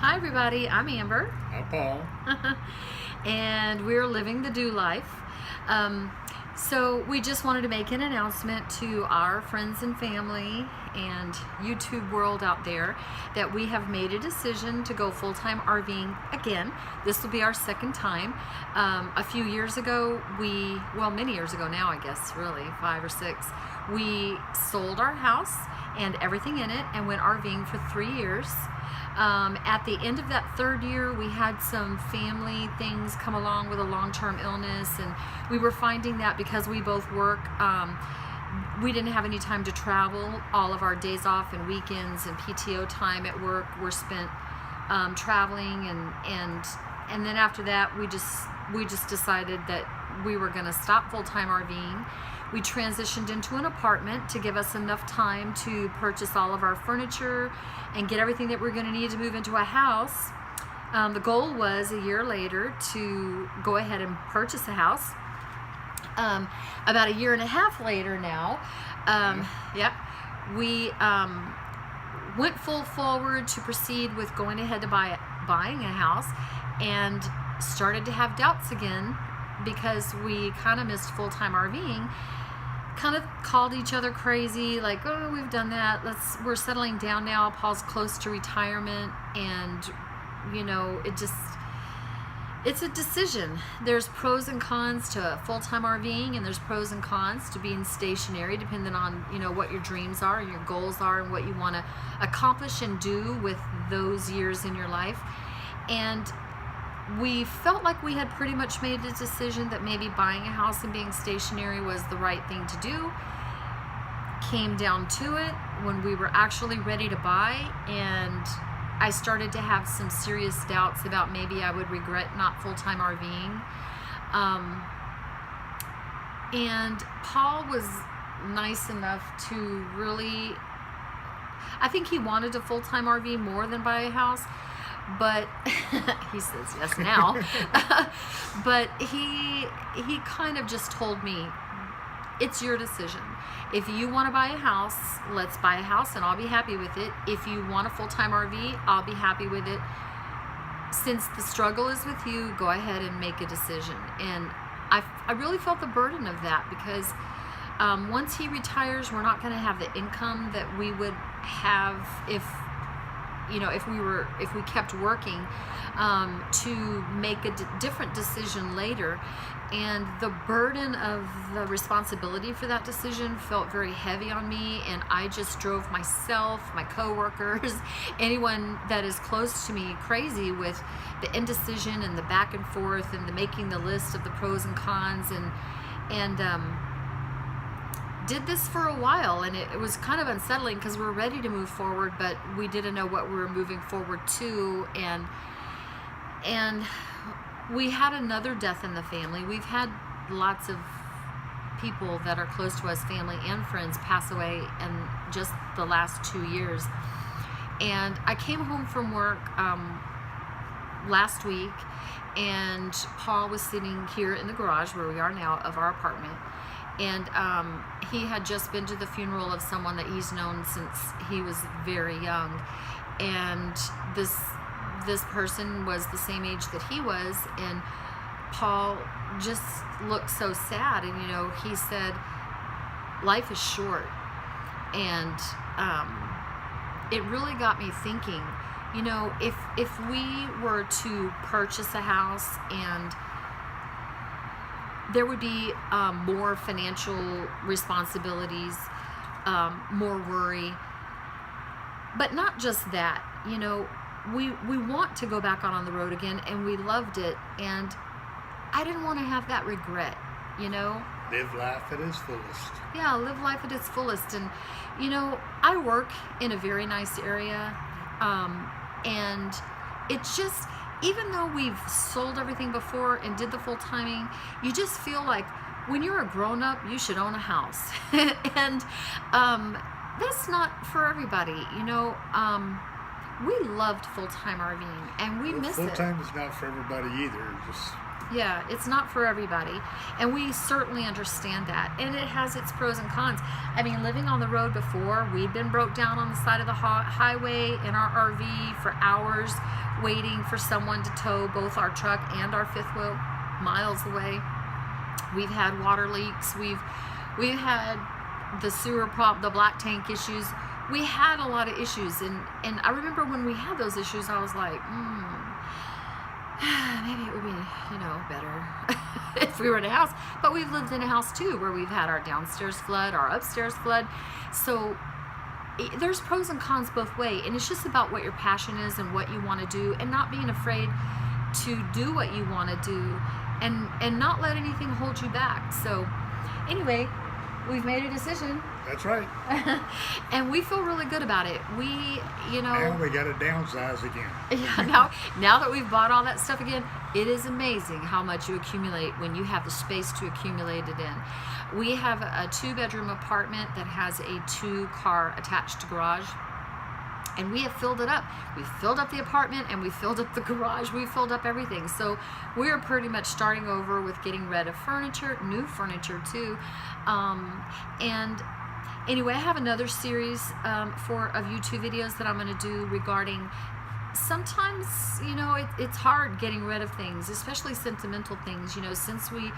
Hi everybody, I'm Amber. Hi, Paul. And we're living the do life. So we just wanted to make an announcement to our friends and family and YouTube world out there that we have made a decision to go full-time RVing again. This will be our second time. A few years ago, many years ago now, I guess, really, 5 or 6, we sold our house and everything in it and went RVing for 3 years. At the end of that third year, we had some family things come along with a long-term illness, and we were finding that because we both work, we didn't have any time to travel. All of our days off and weekends and PTO time at work were spent traveling, and then after that, we just decided that we were going to stop full-time RVing. We transitioned into an apartment to give us enough time to purchase all of our furniture and get everything that we're going to need to move into a house. The goal was a year later to go ahead and purchase a house. About a year and a half later now, we went full forward to proceed with going ahead to buying a house, and started to have doubts again because we kind of missed full-time RVing. Kind of called each other crazy, like, oh, we've done that, we're settling down now, Paul's close to retirement, and it's a decision. There's pros and cons to full-time RVing, and there's pros and cons to being stationary, depending on what your dreams are and your goals are and what you want to accomplish and do with those years in your life. And we felt like we had pretty much made a decision that maybe buying a house and being stationary was the right thing to do. Came down to it when we were actually ready to buy, and I started to have some serious doubts about maybe I would regret not full-time RVing. And Paul was nice enough to really, I think he wanted a full-time RV more than buy a house, but he says yes now. But he kind of just told me, it's your decision. If you want to buy a house, let's buy a house and I'll be happy with it. If you want a full-time RV, I'll be happy with it. Since the struggle is with you, go ahead and make a decision. And I really felt the burden of that, because once he retires, we're not going to have the income that we would have if we kept working, to make a different decision later. And the burden of the responsibility for that decision felt very heavy on me, and I just drove myself, my coworkers, anyone that is close to me crazy with the indecision and the back and forth and the making the list of the pros and cons, and did this for a while, and it was kind of unsettling because we were ready to move forward, but we didn't know what we were moving forward to, and we had another death in the family. We've had lots of people that are close to us, family and friends, pass away in just the last 2 years. And I came home from work last week, and Paul was sitting here in the garage where we are now of our apartment, and he had just been to the funeral of someone that he's known since he was very young, and this person was the same age that he was, and Paul just looked so sad, and he said, life is short. And it really got me thinking, if we were to purchase a house, and there would be more financial responsibilities, more worry, but not just that. We want to go back on the road again, and we loved it, and I didn't want to have that regret. Live life at its fullest. Yeah, live life at its fullest. And I work in a very nice area, and it's just, even though we've sold everything before and did the full timing, you just feel like when you're a grown-up, you should own a house. And that's not for everybody. We loved full-time RVing, and we miss it. Full-time is not for everybody either. Yeah, it's not for everybody, and we certainly understand that, and it has its pros and cons. I mean, living on the road before, we'd been broke down on the side of the highway in our RV for hours, waiting for someone to tow both our truck and our fifth wheel miles away. We've had water leaks. We've had the sewer the black tank issues. We had a lot of issues, and I remember when we had those issues, I was like, maybe it would be, better if we were in a house. But we've lived in a house too, where we've had our downstairs flood, our upstairs flood. So there's pros and cons both way, and it's just about what your passion is and what you want to do, and not being afraid to do what you want to do, and not let anything hold you back. So anyway, we've made a decision. That's right. And we feel really good about it. And we got to downsize again. Yeah, now that we've bought all that stuff again, it is amazing how much you accumulate when you have the space to accumulate it in. We have a 2-bedroom apartment that has a 2-car attached garage, and we have filled it up. We filled up the apartment, and we filled up the garage. We filled up everything. So we're pretty much starting over with getting rid of furniture, new furniture too. And anyway, I have another series of YouTube videos that I'm going to do regarding, sometimes, it's hard getting rid of things, especially sentimental things. Since we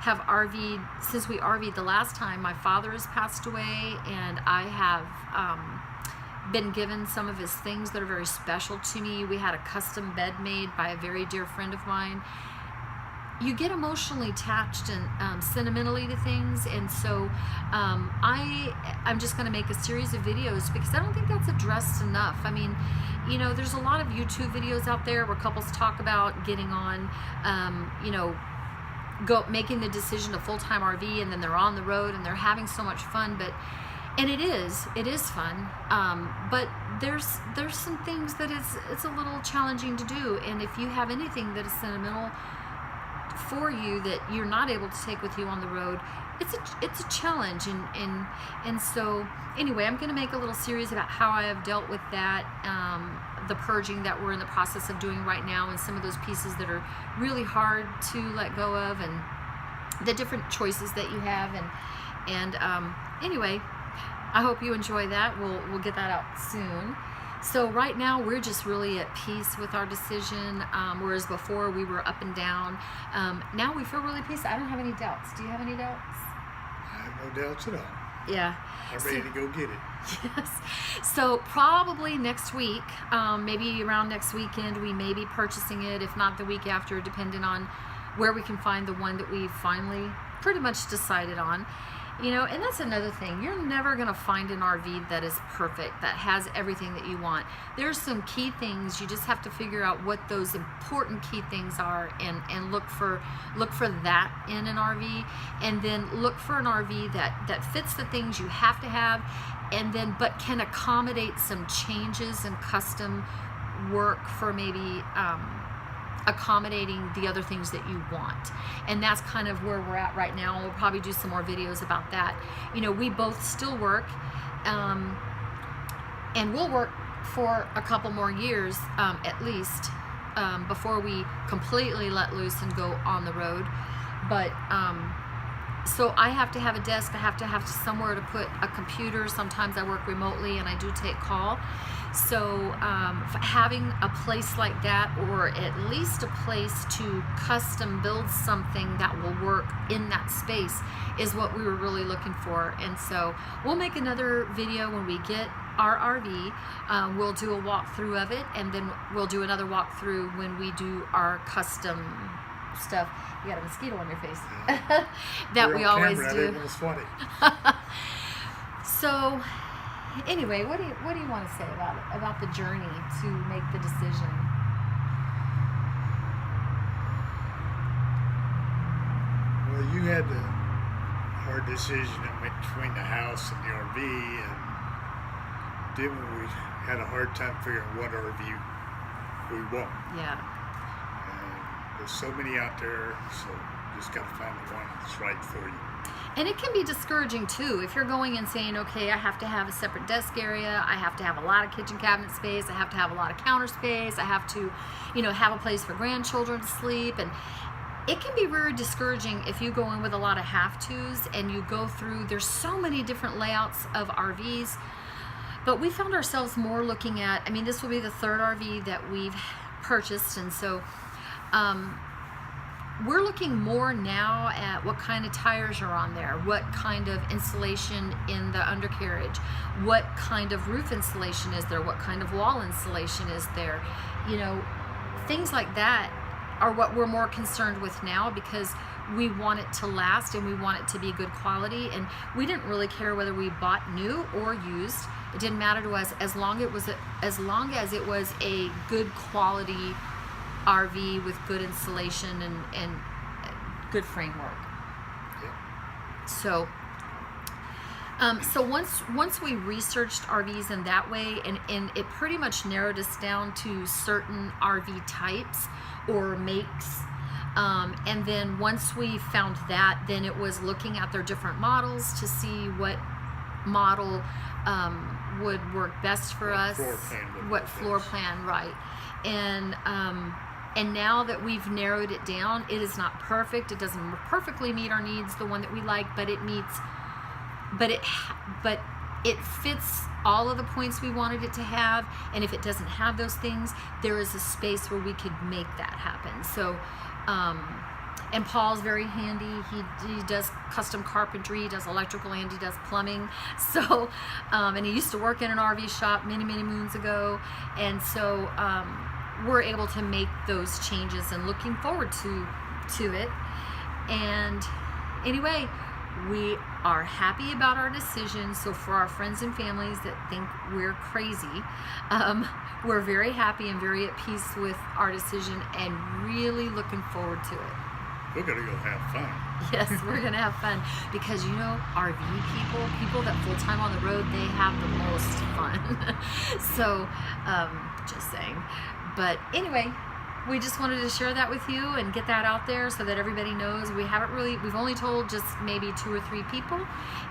RV'd the last time, my father has passed away, and I have been given some of his things that are very special to me. We had a custom bed made by a very dear friend of mine. You get emotionally attached and sentimentally to things, and so I'm just going to make a series of videos because I don't think that's addressed enough. I mean, there's a lot of YouTube videos out there where couples talk about getting on, making the decision to full-time RV, and then they're on the road and they're having so much fun, and it is fun, but there's some things that it's a little challenging to do, and if you have anything that is sentimental for you that you're not able to take with you on the road, it's a challenge, and so anyway, I'm going to make a little series about how I have dealt with that, the purging that we're in the process of doing right now, and some of those pieces that are really hard to let go of, and the different choices that you have, and anyway, I hope you enjoy that. We'll get that out soon. So right now we're just really at peace with our decision, whereas before we were up and down. Now we feel really peaceful. I don't have any doubts. Do you have any doubts? I have no doubts at all. Yeah. I'm ready to go get it. Yes. So probably next week, maybe around next weekend, we may be purchasing it, if not the week after, depending on where we can find the one that we finally pretty much decided on. And that's another thing. You're never going to find an RV that is perfect, that has everything that you want. There's some key things. You just have to figure out what those important key things are, and look for that in an RV, and then look for an RV that fits the things you have to have, and then but can accommodate some changes and custom work for maybe accommodating the other things that you want. And that's kind of where we're at right now. We'll probably do some more videos about that. We both still work, and we'll work for a couple more years at least, before we completely let loose and go on the road. But so I have to have a desk. I have to have somewhere to put a computer. Sometimes I work remotely and I do take call. So having a place like that, or at least a place to custom build something that will work in that space, is what we were really looking for. And so we'll make another video when we get our RV. We'll do a walkthrough of it, and then we'll do another walkthrough when we do our custom stuff. You got a mosquito on your face. That we always do. So anyway, what do you want to say about the journey to make the decision? Well, you had the hard decision between the house and the RV, and then we had a hard time figuring what RV we want. Yeah. There's so many out there, so you just got to find the one that's right for you. And it can be discouraging too if you're going and saying, okay, I have to have a separate desk area, I have to have a lot of kitchen cabinet space, I have to have a lot of counter space, I have to, have a place for grandchildren to sleep, and it can be very discouraging if you go in with a lot of have-tos and you go through, there's so many different layouts of RVs, but we found ourselves more looking at, I mean, this will be the third RV that we've purchased, and so we're looking more now at what kind of tires are on there, what kind of insulation in the undercarriage, what kind of roof insulation is there, what kind of wall insulation is there. You know, things like that are what we're more concerned with now, because we want it to last and we want it to be good quality, and we didn't really care whether we bought new or used. It didn't matter to us as long as it was a good quality RV with good insulation and good framework. Yeah. So once we researched RVs in that way, and it pretty much narrowed us down to certain RV types or makes, and then once we found that, then it was looking at their different models to see what model would work best for us, what floor plan, right. And now that we've narrowed it down, it is not perfect. It doesn't perfectly meet our needs, the one that we like, but it fits all of the points we wanted it to have. And if it doesn't have those things, there is a space where we could make that happen. So, and Paul's very handy. He does custom carpentry, he does electrical, and he does plumbing. So, and he used to work in an RV shop many moons ago. And so, we're able to make those changes and looking forward to it. And anyway, we are happy about our decision. So for our friends and families that think we're crazy, we're very happy and very at peace with our decision and really looking forward to it. We're gonna go have fun. Yes, we're gonna have fun, because you know, RV people that full time on the road, they have the most fun. So just saying. But anyway, we just wanted to share that with you and get that out there so that everybody knows. We've only told just maybe 2 or 3 people,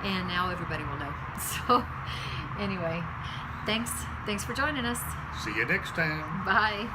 and now everybody will know. So anyway, thanks for joining us. See you next time. Bye.